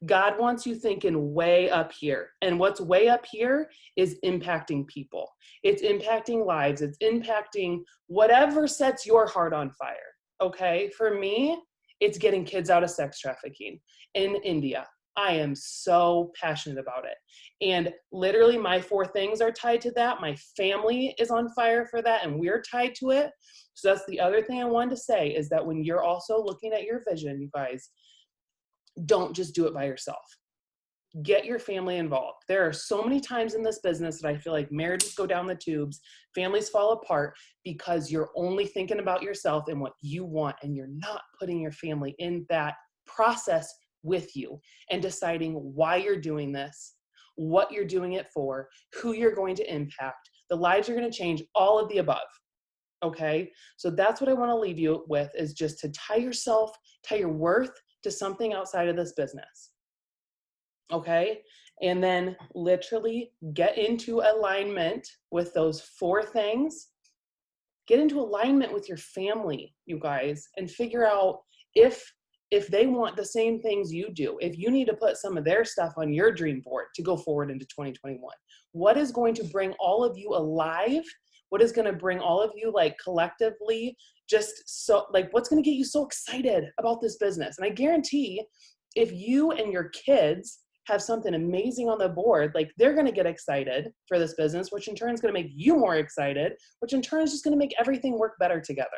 God wants you thinking way up here. And what's way up here is impacting people. It's impacting lives. It's impacting whatever sets your heart on fire. Okay? For me, it's getting kids out of sex trafficking in India. I am so passionate about it. And literally my 4 things are tied to that. My family is on fire for that, and we're tied to it. So that's the other thing I wanted to say, is that when you're also looking at your vision, you guys, don't just do it by yourself. Get your family involved. There are so many times in this business that I feel like marriages go down the tubes, families fall apart because you're only thinking about yourself and what you want, and you're not putting your family in that process with you and deciding why you're doing this, what you're doing it for, who you're going to impact, the lives you're going to change, all of the above. Okay? So that's what I want to leave you with, is just to tie your worth to something outside of this business. Okay? And then literally get into alignment with those 4 things. Get into alignment with your family, you guys, and figure out if they want the same things you do, if you need to put some of their stuff on your dream board to go forward into 2021. What is going to bring all of you alive? What is going to bring all of you, like, collectively, just so, like, what's going to get you so excited about this business? And I guarantee if you and your kids have something amazing on the board, like, they're going to get excited for this business, which in turn is going to make you more excited, which in turn is just going to make everything work better together.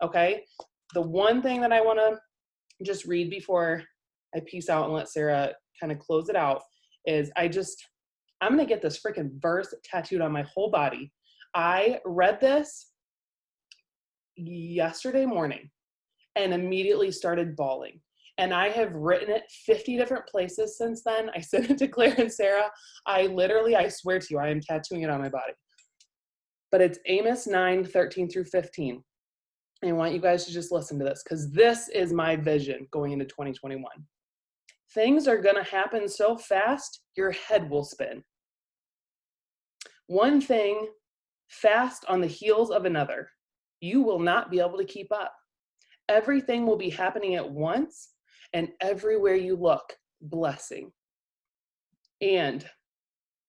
Okay? The one thing that I want to just read before I peace out and let Sarah kind of close it out is I'm going to get this freaking verse tattooed on my whole body. I read this yesterday morning and immediately started bawling. And I have written it 50 different places since then. I sent it to Claire and Sarah. I swear to you, I am tattooing it on my body. But it's Amos 9:13-15. And I want you guys to just listen to this, because this is my vision going into 2021. Things are going to happen so fast, your head will spin. One thing fast on the heels of another. You will not be able to keep up. Everything will be happening at once, and everywhere you look, blessing. And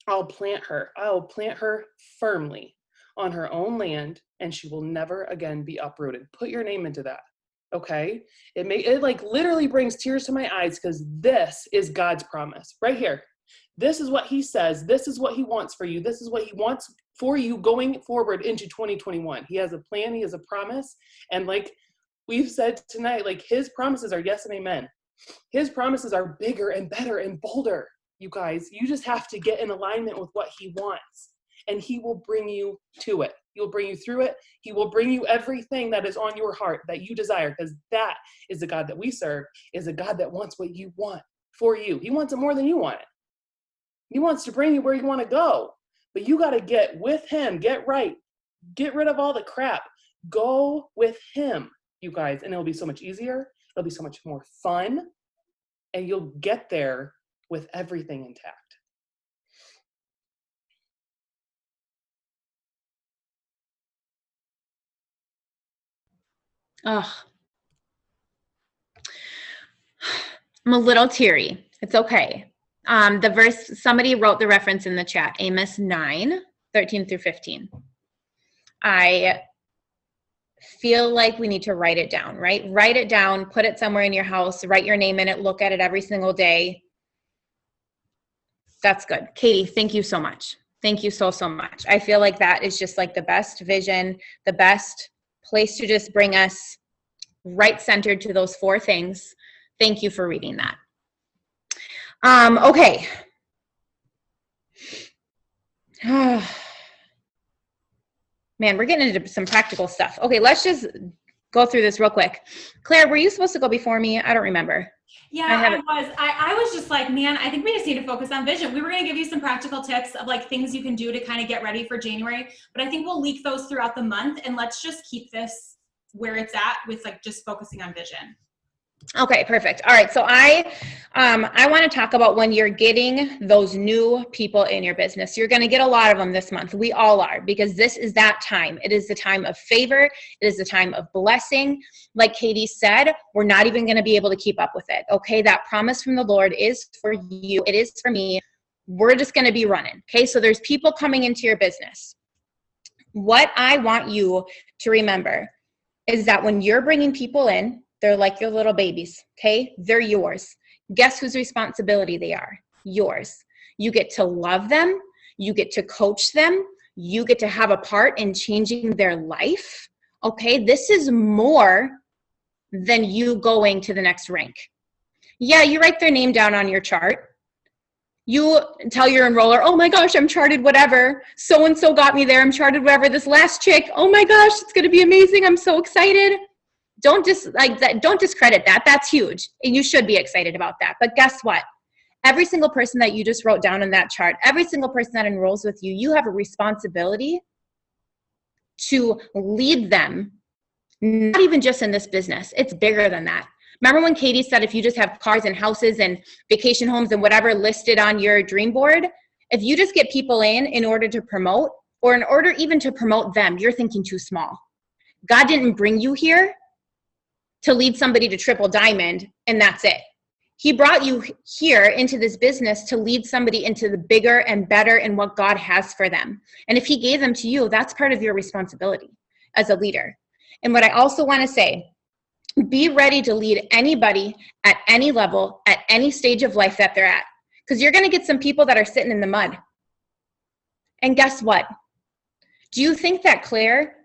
I will plant her firmly on her own land, and she will never again be uprooted. Put your name into that. Okay? It like literally brings tears to my eyes, because this is God's promise right here. This is what he says. This is what he wants for you. This is what he wants for you going forward into 2021. He has a plan. He has a promise. And like we've said tonight, like, his promises are yes and amen. His promises are bigger and better and bolder, you guys. You just have to get in alignment with what he wants, and he will bring you to it. He will bring you through it. He will bring you everything that is on your heart that you desire, because that is the God that we serve, is a God that wants what you want for you. He wants it more than you want it. He wants to bring you where you want to go, but you got to get with him, get right, get rid of all the crap, go with him, you guys, and it'll be so much easier. It'll be so much more fun, and you'll get there with everything intact. Oh, I'm a little teary. It's okay. The verse, somebody wrote the reference in the chat, Amos 9:13-15. I feel like we need to write it down, right? Write it down, put it somewhere in your house, write your name in it, look at it every single day. That's good. Katie, thank you so much. Thank you so, so much. I feel like that is just like the best vision, the best place to just bring us right centered to those 4 things. Thank you for reading that. Okay. Man, we're getting into some practical stuff. Okay, let's just go through this real quick. Claire, were you supposed to go before me? I don't remember. Yeah, I was just like, man, I think we just need to focus on vision. We were going to give you some practical tips of like things you can do to kind of get ready for January, but I think we'll leak those throughout the month, and let's just keep this where it's at with like just focusing on vision. Okay, perfect. All right. So I want to talk about when you're getting those new people in your business. You're going to get a lot of them this month. We all are, because this is that time. It is the time of favor. It is the time of blessing. Like Katie said, we're not even going to be able to keep up with it. Okay. That promise from the Lord is for you. It is for me. We're just going to be running. Okay. So there's people coming into your business. What I want you to remember is that when you're bringing people in, they're like your little babies, okay? They're yours. Guess whose responsibility they are? Yours. You get to love them. You get to coach them. You get to have a part in changing their life, okay? This is more than you going to the next rank. Yeah, you write their name down on your chart. You tell your enroller, oh my gosh, I'm charted whatever. So-and-so got me there. I'm charted whatever. This last chick, oh my gosh, it's going to be amazing. I'm so excited. Don't discredit that. That's huge. And you should be excited about that. But guess what? Every single person that you just wrote down on that chart, every single person that enrolls with you, you have a responsibility to lead them, not even just in this business. It's bigger than that. Remember when Katie said if you just have cars and houses and vacation homes and whatever listed on your dream board, if you just get people in order to promote, or in order even to promote them, you're thinking too small. God didn't bring you here to lead somebody to triple diamond, and that's it. He brought you here into this business to lead somebody into the bigger and better and what God has for them. And if he gave them to you, that's part of your responsibility as a leader. And what I also want to say, be ready to lead anybody at any level, at any stage of life that they're at. Because you're going to get some people that are sitting in the mud. And guess what? Do you think that Claire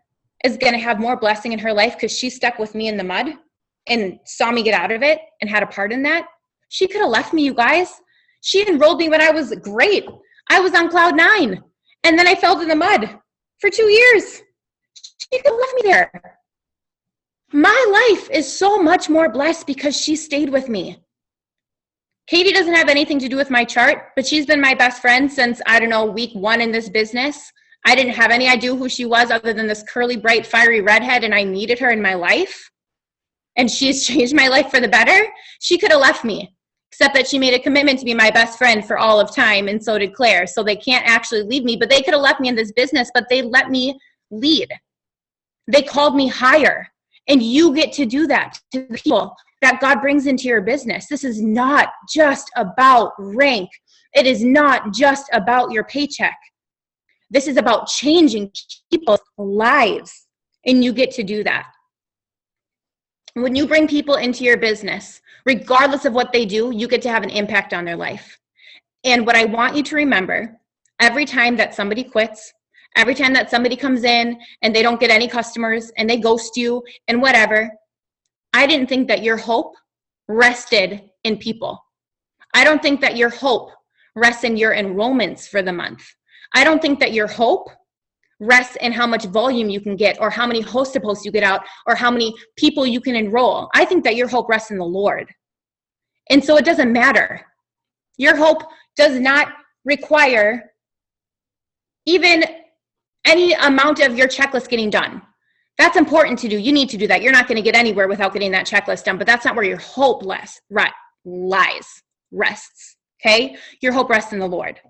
is going to have more blessing in her life because she stuck with me in the mud and saw me get out of it and had a part in that? She could have left me, you guys. She enrolled me when I was great. I was on cloud 9. And then I fell in the mud for 2 years. She could have left me there. My life is so much more blessed because she stayed with me. Katie doesn't have anything to do with my chart, but she's been my best friend since, I don't know, week 1 in this business. I didn't have any idea who she was other than this curly, bright, fiery redhead, and I needed her in my life. And she's changed my life for the better. She could have left me, except that she made a commitment to be my best friend for all of time, and so did Claire. So they can't actually leave me, but they could have left me in this business, but they let me lead. They called me higher. And you get to do that to the people that God brings into your business. This is not just about rank. It is not just about your paycheck. This is about changing people's lives, and you get to do that. When you bring people into your business, regardless of what they do, you get to have an impact on their life. And what I want you to remember, every time that somebody quits, every time that somebody comes in and they don't get any customers and they ghost you and whatever, I didn't think that your hope rested in people. I don't think that your hope rests in your enrollments for the month. I don't think that your hope rests in how much volume you can get or how many host to posts you get out or how many people you can enroll. I think that your hope rests in the Lord. And so it doesn't matter. Your hope does not require even any amount of your checklist getting done. That's important to do. You need to do that. You're not going to get anywhere without getting that checklist done, but that's not where your hope rests. Okay? Your hope rests in the Lord.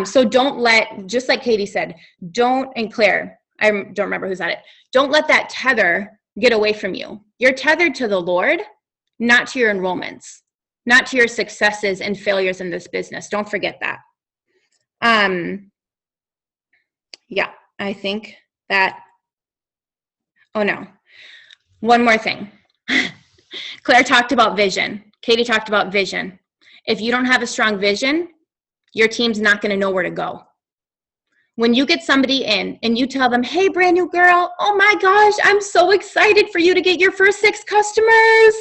So don't let, just like Katie said, and Claire, I don't remember who's at it, don't let that tether get away from you. You're tethered to the Lord, not to your enrollments, not to your successes and failures in this business. Don't forget that. Yeah, I think that, oh no, one more thing. Claire talked about vision. Katie talked about vision. If you don't have a strong vision, your team's not going to know where to go. When you get somebody in and you tell them, hey, brand new girl, oh my gosh, I'm so excited for you to get your first 6 customers.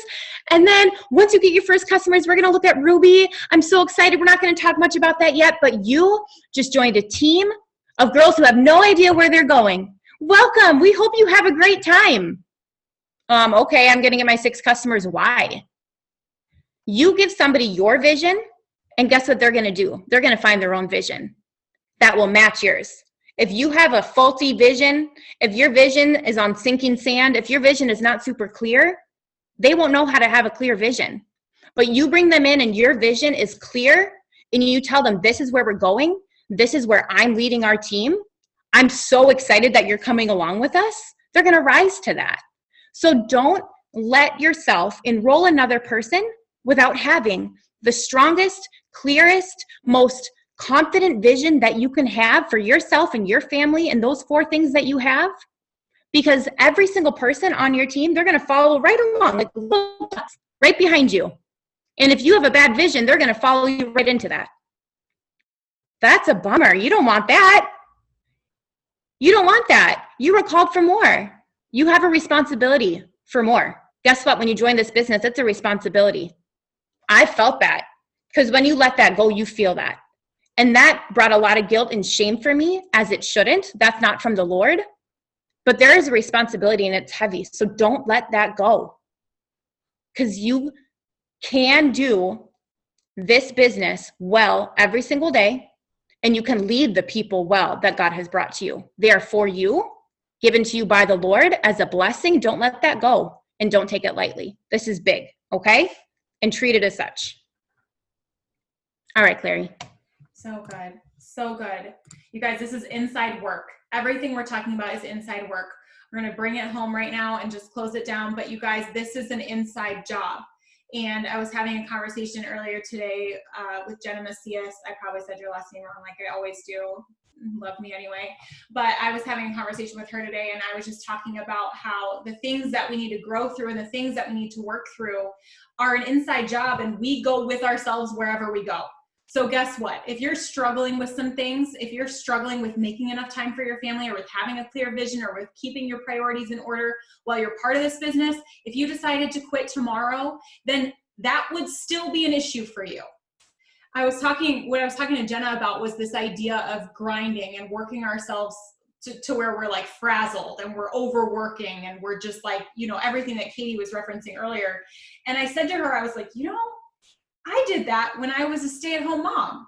And then once you get your first customers, we're going to look at Ruby. I'm so excited. We're not going to talk much about that yet, but you just joined a team of girls who have no idea where they're going. Welcome. We hope you have a great time. Okay, I'm going to get my 6 customers. Why? You give somebody your vision, and guess what they're going to do? They're going to find their own vision that will match yours. If you have a faulty vision, if your vision is on sinking sand, if your vision is not super clear, they won't know how to have a clear vision. But you bring them in and your vision is clear, and you tell them, this is where we're going. This is where I'm leading our team. I'm so excited that you're coming along with us. They're going to rise to that. So don't let yourself enroll another person without having the strongest, clearest, most confident vision that you can have for yourself and your family and those 4 things that you have. Because every single person on your team, they're going to follow right along, like right behind you. And if you have a bad vision, they're going to follow you right into that. That's a bummer. You don't want that. You don't want that. You were called for more. You have a responsibility for more. Guess what? When you join this business, it's a responsibility. I felt that, because when you let that go, you feel that. And that brought a lot of guilt and shame for me, as it shouldn't. That's not from the Lord. But there is a responsibility, and it's heavy. So don't let that go, because you can do this business well every single day, and you can lead the people well that God has brought to you. They are for you, given to you by the Lord as a blessing. Don't let that go, and don't take it lightly. This is big, okay? And treat it as such. All right, Clary. So good. So good. You guys, this is inside work. Everything we're talking about is inside work. We're going to bring it home right now and just close it down. But you guys, this is an inside job. And I was having a conversation earlier today with Jenna Macias. I probably said your last name wrong, like I always do. Love me anyway. But I was having a conversation with her today, and I was just talking about how the things that we need to grow through and the things that we need to work through are an inside job, and we go with ourselves wherever we go. So guess what? If you're struggling with some things, if you're struggling with making enough time for your family, or with having a clear vision, or with keeping your priorities in order while you're part of this business, if you decided to quit tomorrow, then that would still be an issue for you. What I was talking to Jenna about was this idea of grinding and working ourselves to where we're like frazzled and we're overworking and we're just like, everything that Katie was referencing earlier. And I said to her, I was like, I did that when I was a stay-at-home mom.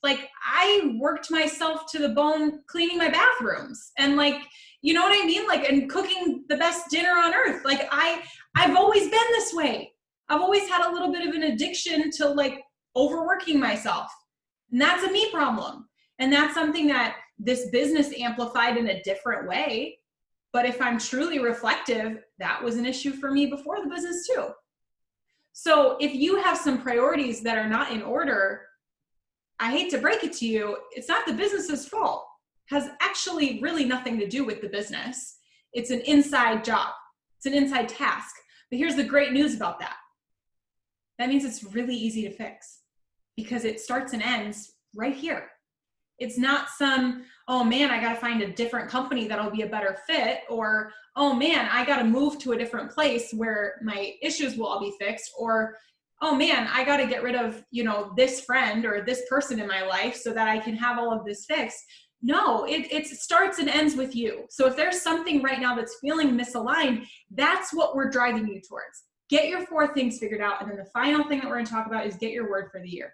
Like, I worked myself to the bone cleaning my bathrooms and you know what I mean? And cooking the best dinner on earth. I've always been this way. I've always had a little bit of an addiction to overworking myself. And that's a me problem. And that's something that this business amplified in a different way. But if I'm truly reflective, that was an issue for me before the business too. So if you have some priorities that are not in order, I hate to break it to you, it's not the business's fault. It has actually really nothing to do with the business. It's an inside job. It's an inside task. But here's the great news about that. That means it's really easy to fix, because it starts and ends right here. It's not some, oh man, I got to find a different company that'll be a better fit, or, oh man, I got to move to a different place where my issues will all be fixed, or, oh man, I got to get rid of, this friend or this person in my life so that I can have all of this fixed. No, it starts and ends with you. So if there's something right now that's feeling misaligned, that's what we're driving you towards. Get your 4 things figured out. And then the final thing that we're going to talk about is get your word for the year.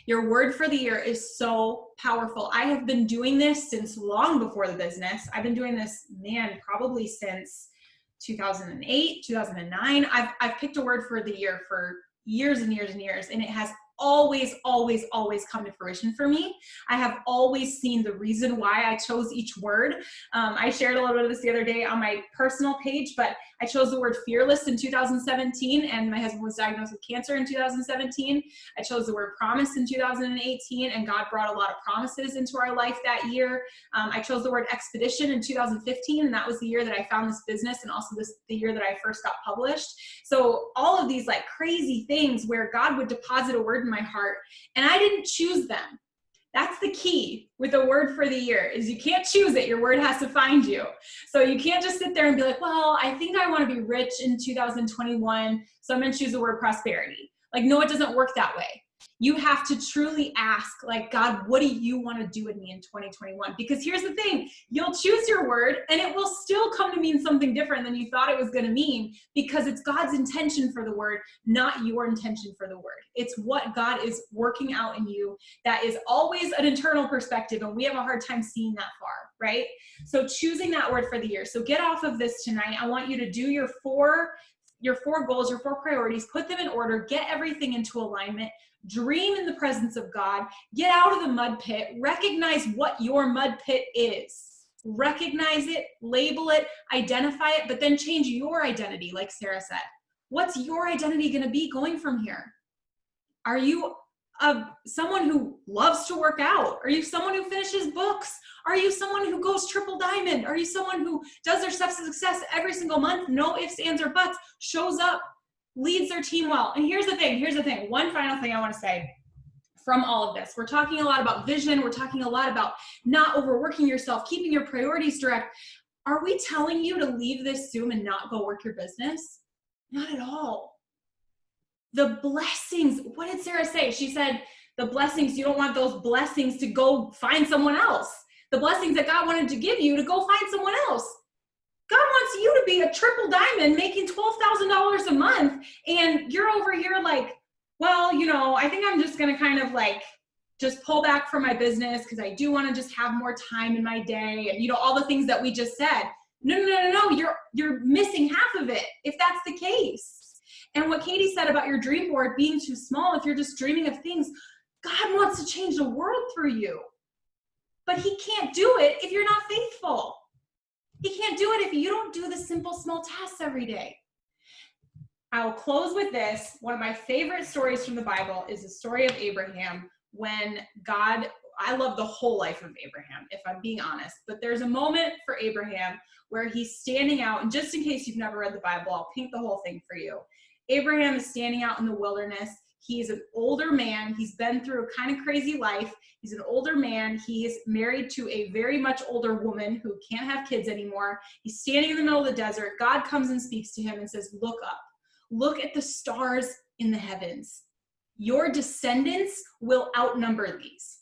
Your word for the year is so powerful. I have been doing this since long before the business. I've been doing this, probably since 2008, 2009. I've picked a word for the year for years and years and years, and it has always come to fruition for me. I have always seen the reason why I chose each word. I shared a little bit of this the other day on my personal page, but I chose the word fearless in 2017, and my husband was diagnosed with cancer in 2017. I chose the word promise in 2018, and God brought a lot of promises into our life that year. I chose the word expedition in 2015, and that was the year that I found this business, and also the year that I first got published. So all of these crazy things where God would deposit a word in my heart, and I didn't choose them. That's the key with a word for the year, is you can't choose it. Your word has to find you. So you can't just sit there and be like, well, I think I want to be rich in 2021, so I'm going to choose the word prosperity. Like, no, it doesn't work that way. You have to truly ask, like, God, what do you want to do with me in 2021? Because here's the thing, you'll choose your word and it will still come to mean something different than you thought it was going to mean, because it's God's intention for the word, not your intention for the word. It's what God is working out in you that is always an internal perspective, and we have a hard time seeing that far, right? So choosing that word for the year. So get off of this tonight. I want you to do your four goals, your 4 priorities, put them in order, get everything into alignment, dream in the presence of God, get out of the mud pit, recognize what your mud pit is. Recognize it, label it, identify it, but then change your identity, like Sarah said. What's your identity going to be going from here? Are you someone who loves to work out? Are you someone who finishes books? Are you someone who goes triple diamond? Are you someone who does their steps to success every single month? No ifs, ands, or buts, shows up, leads their team well. And here's the thing. One final thing I want to say from all of this. We're talking a lot about vision. We're talking a lot about not overworking yourself, keeping your priorities direct. Are we telling you to leave this Zoom and not go work your business? Not at all. The blessings, what did Sarah say? She said, the blessings, you don't want those blessings to go find someone else. The blessings that God wanted to give you to go find someone else. God wants you to be a triple diamond making $12,000 a month. And you're over here like, well, I think I'm just going to kind of like just pull back from my business because I do want to just have more time in my day. And, all the things that we just said. No. You're missing half of it if that's the case. And what Katie said about your dream board being too small, if you're just dreaming of things, God wants to change the world through you. But he can't do it if you're not faithful. He can't do it if you don't do the simple, small tasks every day. I will close with this. One of my favorite stories from the Bible is the story of Abraham when I love the whole life of Abraham, if I'm being honest, but there's a moment for Abraham where he's standing out, and just in case you've never read the Bible, I'll paint the whole thing for you. Abraham is standing out in the wilderness. He's an older man. He's been through a kind of crazy life. He's an older man. He's married to a very much older woman who can't have kids anymore. He's standing in the middle of the desert. God comes and speaks to him and says, look up. Look at the stars in the heavens. Your descendants will outnumber these.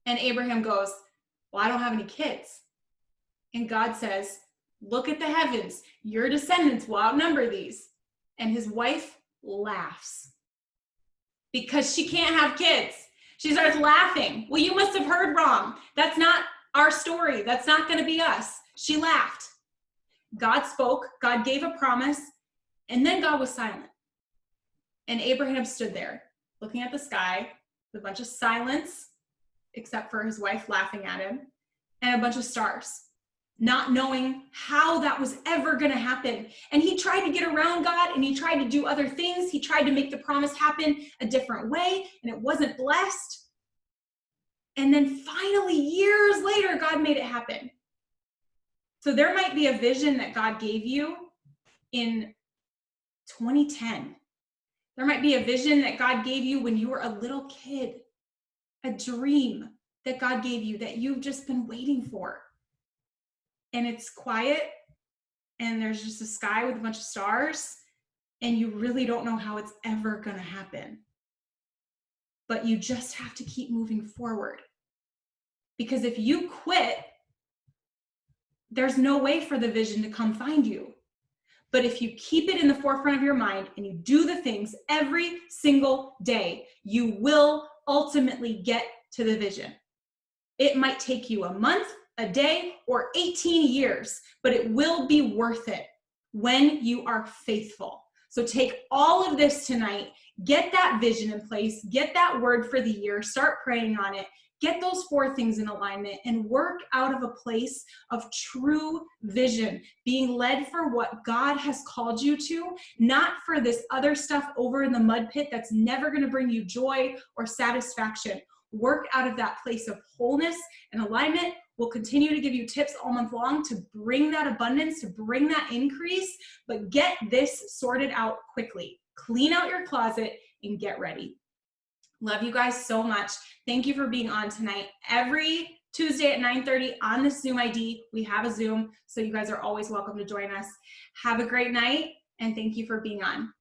And Abraham goes, well, I don't have any kids. And God says, look at the heavens. Your descendants will outnumber these. And his wife laughs because she can't have kids. She starts laughing. Well, you must have heard wrong. That's not our story. That's not going to be us. She laughed. God spoke. God gave a promise. And then God was silent. And Abraham stood there looking at the sky with a bunch of silence, except for his wife laughing at him, and a bunch of stars, not knowing how that was ever going to happen. And he tried to get around God, and he tried to do other things. He tried to make the promise happen a different way, and it wasn't blessed. And then finally, years later, God made it happen. So there might be a vision that God gave you in 2010. There might be a vision that God gave you when you were a little kid, a dream that God gave you that you've just been waiting for. And it's quiet, and there's just a sky with a bunch of stars, and you really don't know how it's ever going to happen. But you just have to keep moving forward. Because if you quit, there's no way for the vision to come find you. But if you keep it in the forefront of your mind and you do the things every single day, you will ultimately get to the vision. It might take you a month, a day, or 18 years, but it will be worth it when you are faithful. So take all of this tonight, get that vision in place, get that word for the year, start praying on it, get those 4 things in alignment, and work out of a place of true vision, being led for what God has called you to, not for this other stuff over in the mud pit that's never going to bring you joy or satisfaction. Work out of that place of wholeness and alignment. We'll continue to give you tips all month long to bring that abundance, to bring that increase, but get this sorted out quickly. Clean out your closet and get ready. Love you guys so much. Thank you for being on tonight. Every Tuesday at 9:30 on the Zoom ID, we have a Zoom, so you guys are always welcome to join us. Have a great night, and thank you for being on.